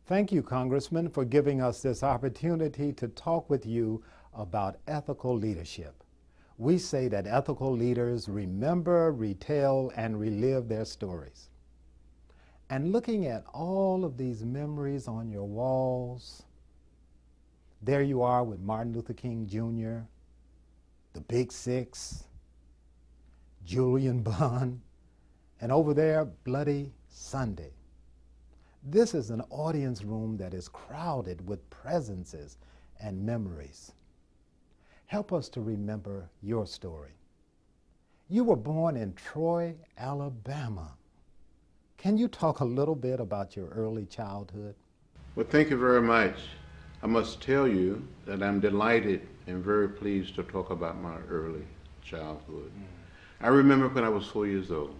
Thank you, Congressman, for giving us this opportunity to talk with you about ethical leadership. We say that ethical leaders remember, retell, and relive their stories. And looking at all of these memories on your walls, there you are with Martin Luther King Jr., the Big Six, Julian Bond, and over there, Bloody Sunday. This is an audience room that is crowded with presences and memories. Help us to remember your story. You were born in Troy, Alabama. Can you talk a little bit about your early childhood? Well, thank you very much. I must tell you that I'm delighted and very pleased to talk about my early childhood. I remember when I was 4 years old.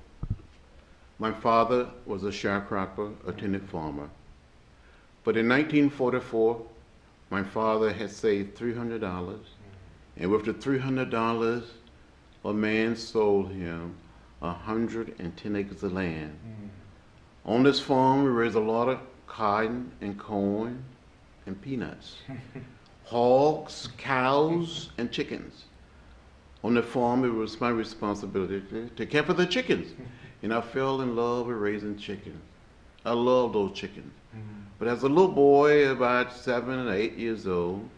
My father was a sharecropper, a tenant farmer. But in 1944, my father had saved $300, and with the $300, a man sold him 110 acres of land. On this farm, we raised a lot of cotton and corn and peanuts, hogs, cows, and chickens. On the farm, it was my responsibility to care for the chickens. And I fell in love with raising chickens. I love those chickens. But as a little boy, about 7 or 8 years old,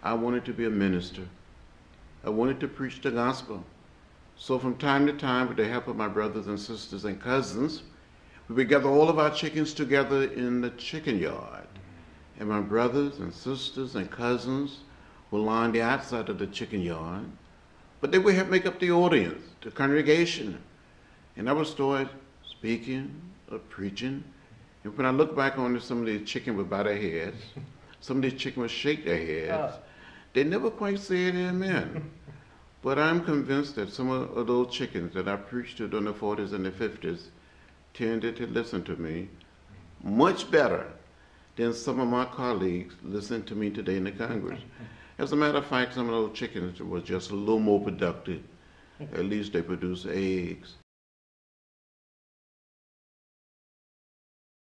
I wanted to be a minister. I wanted to preach the gospel. So from time to time, with the help of my brothers and sisters and cousins, we would gather all of our chickens together in the chicken yard. And my brothers and sisters and cousins would line the outside of the chicken yard, but they would help make up the audience, the congregation. And I would start speaking or preaching. And when I look back on it, some of these chickens would bow their heads. Some of these chickens would shake their heads. They never quite said amen. But I'm convinced that some of those chickens that I preached to during the 40s and the 50s tended to listen to me much better than some of my colleagues listen to me today in the Congress. As a matter of fact, some of those chickens were just a little more productive. At least they produce eggs.